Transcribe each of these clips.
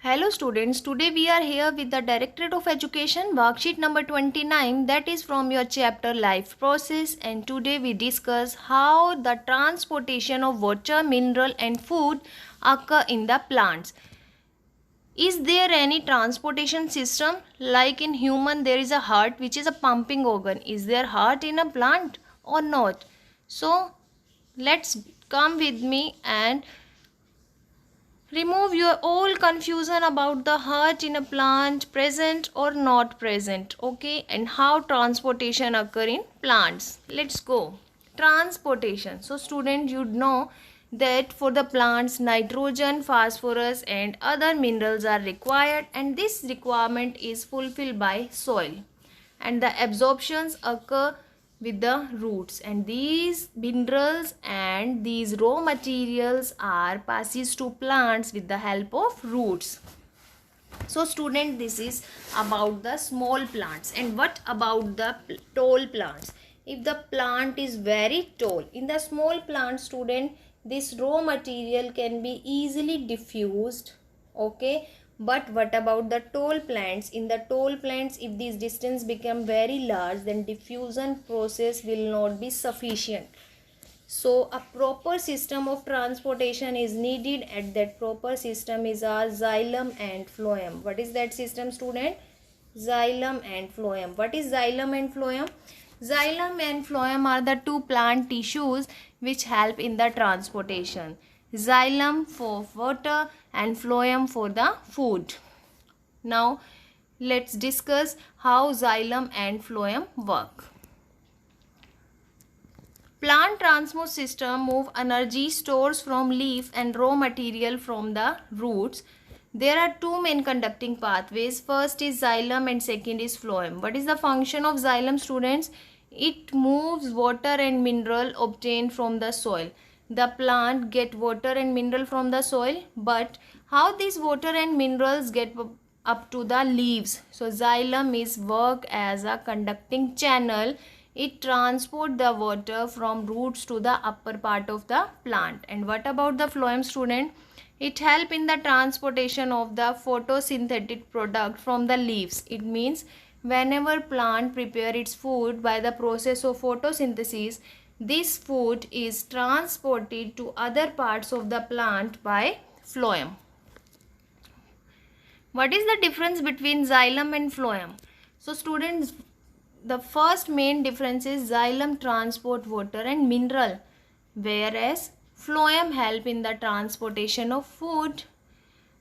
Hello students, today we are here with the Directorate of Education worksheet number 29, that is from your chapter Life Process, and today we discuss how the transportation of water, mineral and food occur in the plants. Is there any transportation system? Like in human there is a heart which is a pumping organ. Is there heart in a plant or not? So let's come with me and remove your all confusion about the heart in a plant, present or not present, okay, and how transportation occur in plants. Let's go. Transportation. So student, you know that for the plants nitrogen, phosphorus and other minerals are required, and this requirement is fulfilled by soil, and the absorptions occur with the roots, and these minerals and these raw materials are passes to plants with the help of roots. So student, this is about the small plants. And what about the tall plants? If the plant is very tall, in the small plant student, this raw material can be easily diffused, okay. But what about the tall plants? In the tall plants, if this distance become very large, then diffusion process will not be sufficient. So a proper system of transportation is needed, and that proper system is our xylem and phloem. What is that system student? Xylem and phloem. What is xylem and phloem? Xylem and phloem are the two plant tissues which help in the transportation. Xylem for water and phloem for the food. Now let's discuss how xylem and phloem work. Plant transport system move energy stores from leaf and raw material from the roots. There are two main conducting pathways. First is xylem and second is phloem. What is the function of xylem students? It moves water and mineral obtained from the soil. The plant get water and mineral from the soil, but how these water and minerals get up to the leaves? So xylem is work as a conducting channel. It transport the water from roots to the upper part of the plant. And what about the phloem student? It help in the transportation of the photosynthetic product from the leaves. It means whenever plant prepare its food by the process of photosynthesis, this food is transported to other parts of the plant by phloem. What is the difference between xylem and phloem? So students, the first main difference is xylem transport water and mineral, whereas phloem help in the transportation of food.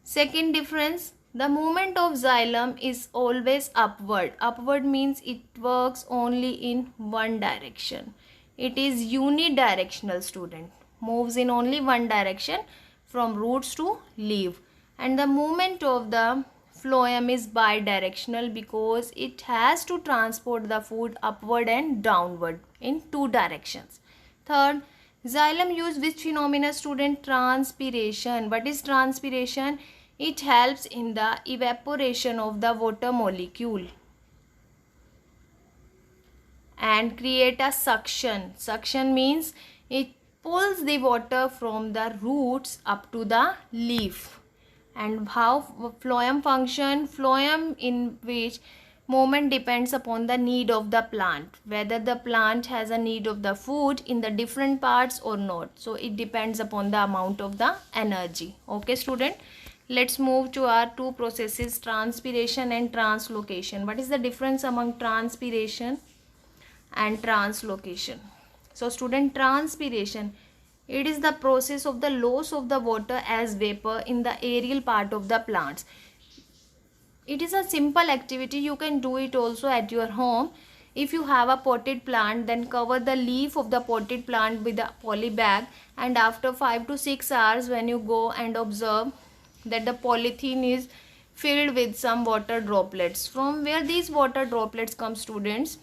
Second difference, the movement of xylem is always upward. Upward means it works only in one direction. It is unidirectional student, moves in only one direction from roots to leaf. And the movement of the phloem is bidirectional because it has to transport the food upward and downward in two directions. Third, xylem use which phenomena student? Transpiration. What is transpiration? It helps in the evaporation of the water molecule and create a suction. Suction means it pulls the water from the roots up to the leaf. And how phloem function? Phloem, in which movement depends upon the need of the plant, whether the plant has a need of the food in the different parts or not. So it depends upon the amount of the energy. Okay student, let's move to our two processes, transpiration and translocation. What is the difference among transpiration and translocation? So student, transpiration, it is the process of the loss of the water as vapor in the aerial part of the plants. It is a simple activity. You can do it also at your home. If you have a potted plant, then cover the leaf of the potted plant with a poly bag, and after 5 to 6 hours when you go and observe that the polythene is filled with some water droplets. From where these water droplets come students?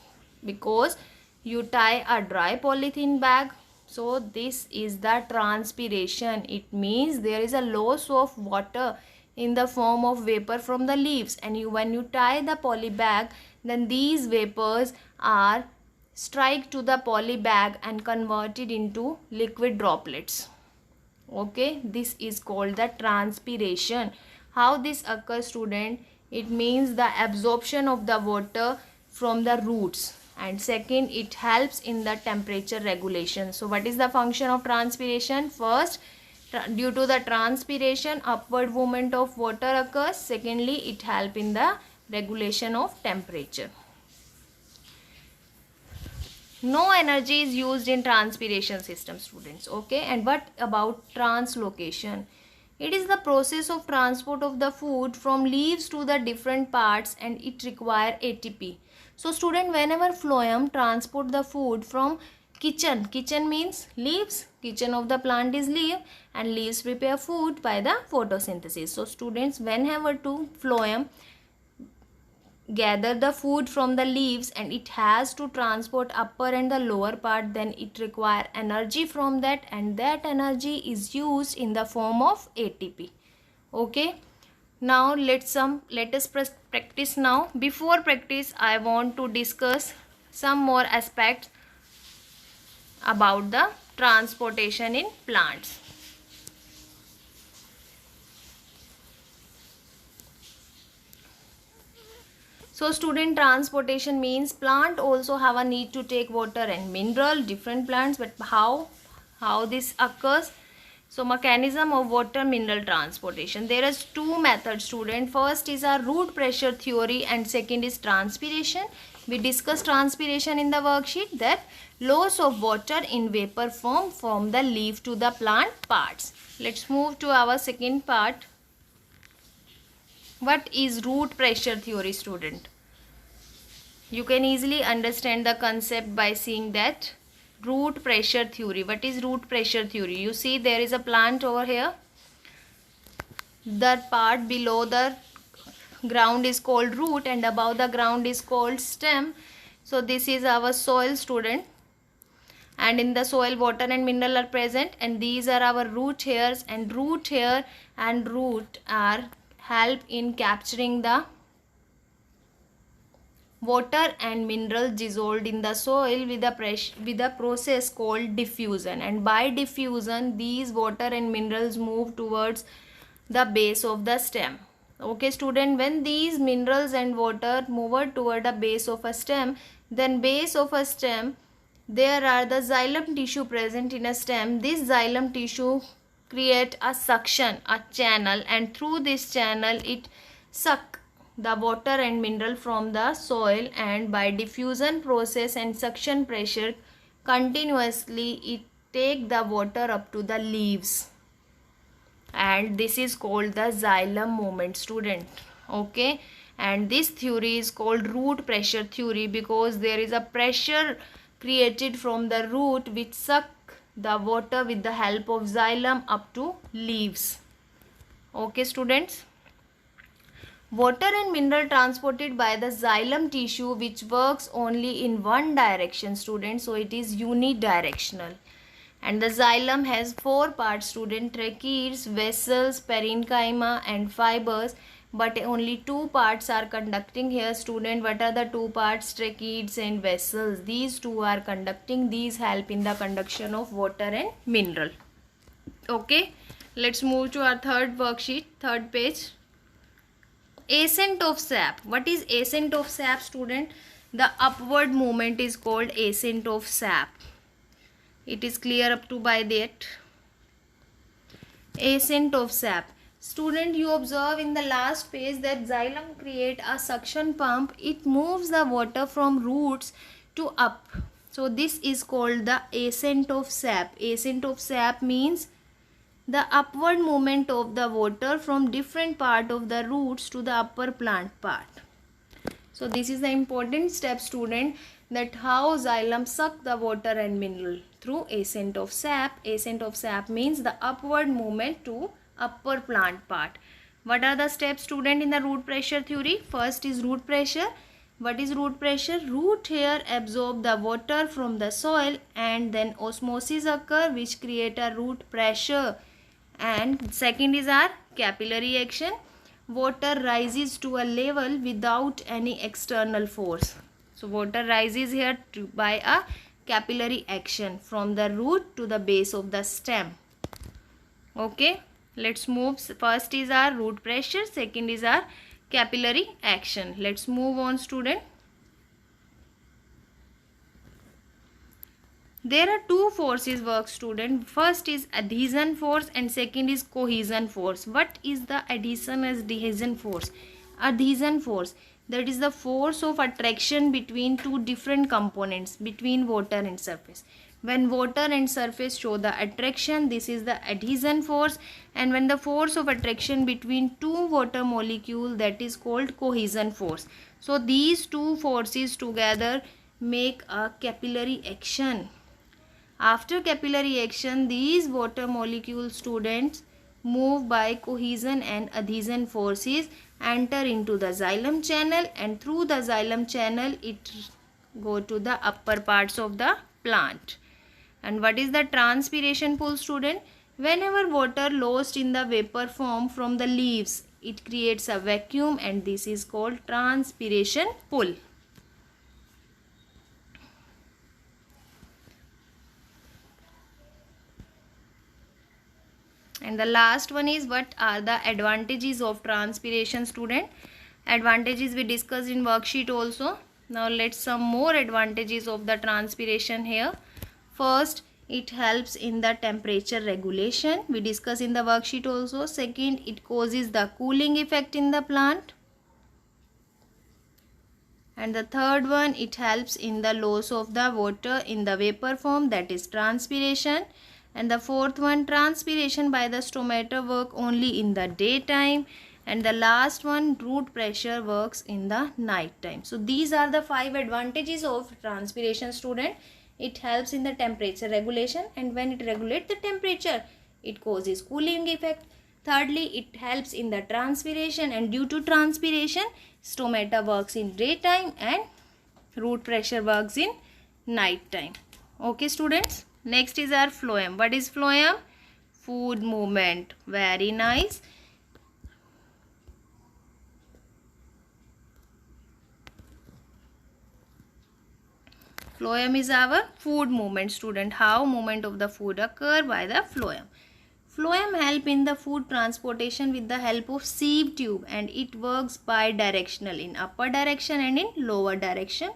Because you tie a dry polythene bag. So this is the transpiration. It means there is a loss of water in the form of vapor from the leaves, and when you tie the poly bag, then these vapors are strike to the poly bag and converted into liquid droplets. Okay, this is called the transpiration. How this occurs, student? It means the absorption of the water from the roots, and second, it helps in the temperature regulation. So what is the function of transpiration? First, due to the transpiration, upward movement of water occurs. Secondly, it helps in the regulation of temperature. No energy is used in transpiration system, students. Okay, and what about translocation? It is the process of transport of the food from leaves to the different parts, and it require ATP. So student, whenever phloem transport the food from kitchen means leaves, kitchen of the plant is leaf, and leaves prepare food by the photosynthesis. So students, whenever to phloem gather the food from the leaves and it has to transport upper and the lower part, then it require energy from that, and that energy is used in the form of ATP. Okay, now let us practice now. Before practice, I want to discuss some more aspects about the transportation in plants. So student, transportation means plant also have a need to take water and mineral, different plants, but how this occurs? So mechanism of water mineral transportation. There is two methods, student. First is a root pressure theory and second is transpiration. We discussed transpiration in the worksheet, that loss of water in vapor form from the leaf to the plant parts. Let's move to our second part. What is root pressure theory, student? You can easily understand the concept by seeing that root pressure theory. What is root pressure theory? You see there is a plant over here. The part below the ground is called root and above the ground is called stem. So this is our soil, student. And in the soil water and mineral are present, and these are our root hairs, and root hair and root are help in capturing the water and minerals dissolved in the soil with a process called diffusion, and by diffusion these water and minerals move towards the base of the stem. Okay student, when these minerals and water move toward the base of a stem, then base of a stem there are the xylem tissue present in a stem. This xylem tissue create a suction, a channel, and through this channel it suck the water and mineral from the soil, and by diffusion process and suction pressure continuously it take the water up to the leaves, and this is called the xylem movement, student. Okay, and this theory is called root pressure theory because there is a pressure created from the root which suck the water with the help of xylem up to leaves. Okay students, water and mineral transported by the xylem tissue which works only in one direction, student. So it is unidirectional, and the xylem has four parts, student: tracheids, vessels, parenchyma, and fibers. But only two parts are conducting here, student. What are the two parts? Tracheids and vessels. These two are conducting. These help in the conduction of water and mineral. Okay, let's move to our third worksheet, third page. Ascent of sap. What is ascent of sap, student? The upward movement is called ascent of sap. It is clear up to by that. Ascent of sap. Student, you observe in the last page that xylem create a suction pump. It moves the water from roots to up. So this is called the ascent of sap. Ascent of sap means the upward movement of the water from different part of the roots to the upper plant part. So this is the important step, student, that how xylem suck the water and mineral through ascent of sap. Ascent of sap means the upward movement to upper plant part. What are the steps, student, in the root pressure theory? First is root pressure. What is root pressure? Root hair absorb the water from the soil, and then osmosis occur which create a root pressure. And second is our capillary action. Water rises to a level without any external force. So water rises here by a capillary action from the root to the base of the stem. Okay, Let's move. First is our root pressure, second is our capillary action. Let's move on, student. There are two forces work, student. First is adhesion force and second is cohesion force. What is the adhesion force? Adhesion force, that is the force of attraction between two different components, between water and surface. When water and surface show the attraction, this is the adhesion force, and when the force of attraction between two water molecules, that is called cohesion force. So these two forces together make a capillary action. After capillary action, these water molecules, students, move by cohesion and adhesion forces, enter into the xylem channel, and through the xylem channel it go to the upper parts of the plant. And what is the transpiration pull, student? Whenever water lost in the vapor form from the leaves, it creates a vacuum, and this is called transpiration pull. And the last one is, what are the advantages of transpiration, student? Advantages we discussed in worksheet also. Now let's some more advantages of the transpiration here. First, it helps in the temperature regulation. We discussed in the worksheet also. Second, it causes the cooling effect in the plant. And the third one, it helps in the loss of the water in the vapor form, that is transpiration. And the fourth one, transpiration by the stomata work only in the daytime. And the last one, root pressure works in the night time. So these are the 5 advantages of transpiration, student. It helps in the temperature regulation, and when it regulates the temperature, it causes cooling effect. Thirdly, it helps in the transpiration, and due to transpiration, stomata works in daytime and root pressure works in night time. Okay, students. Next is our phloem. What is phloem? Food movement. Very nice. Phloem is our food movement, student. How movement of the food occur? By the phloem. Phloem help in the food transportation with the help of sieve tube, and it works bidirectional, in upper direction and in lower direction.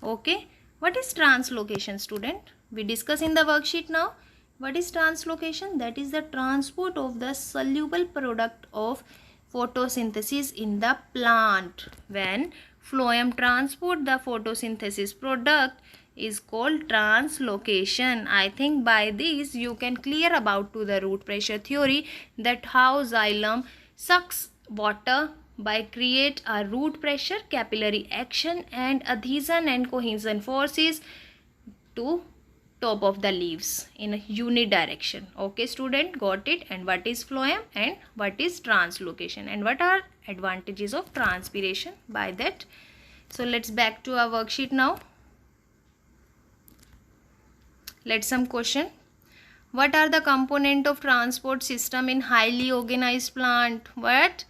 Okay. What is translocation, student? We discuss in the worksheet now. What is translocation? That is the transport of the soluble product of photosynthesis in the plant. When phloem transport the photosynthesis product is called translocation. I think by this you can clear about to the root pressure theory, that how xylem sucks water by create a root pressure, capillary action, and adhesion and cohesion forces to top of the leaves in a unidirection. Okay, student, got it? And what is phloem and what is translocation, and what are advantages of transpiration by that? So let's back to our worksheet now. Let's some question. What are the component of transport system in highly organized plant? What?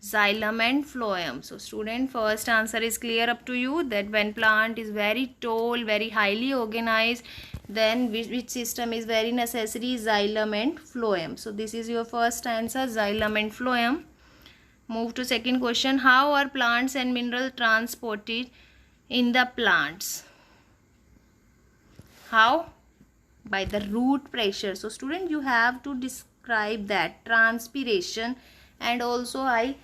Xylem and phloem. So student, first answer is clear up to you, that when plant is very tall, very highly organized, then which system is very necessary? Xylem and phloem. So this is your first answer, xylem and phloem. Move to second question. How are plants and minerals transported in the plants? How? By the root pressure. So student, you have to describe that transpiration, and also I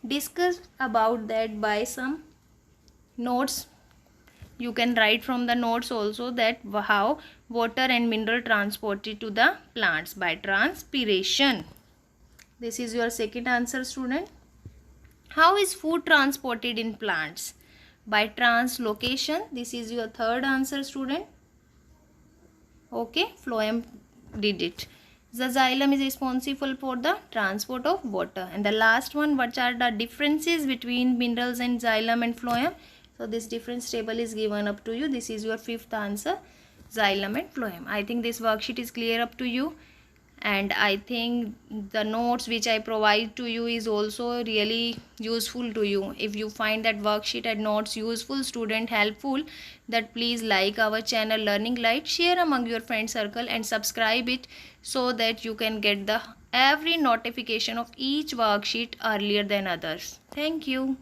discussed about that by some notes. You can write from the notes also, that how water and mineral transported to the plants by transpiration. This is your second answer, student. How is food transported in plants? By translocation. This is your third answer, student. Okay, phloem did it. The xylem is responsible for the transport of water. And the last one, what are the differences between minerals and xylem and phloem? So this difference table is given up to you. This is your fifth answer, xylem and phloem. I think this worksheet is clear up to you. and I think the notes which I provide to you is also really useful to you. If you find that worksheet and notes useful, student, helpful, that please like our channel Learning Light, share among your friend circle and subscribe it, so that you can get the every notification of each worksheet earlier than others. Thank you.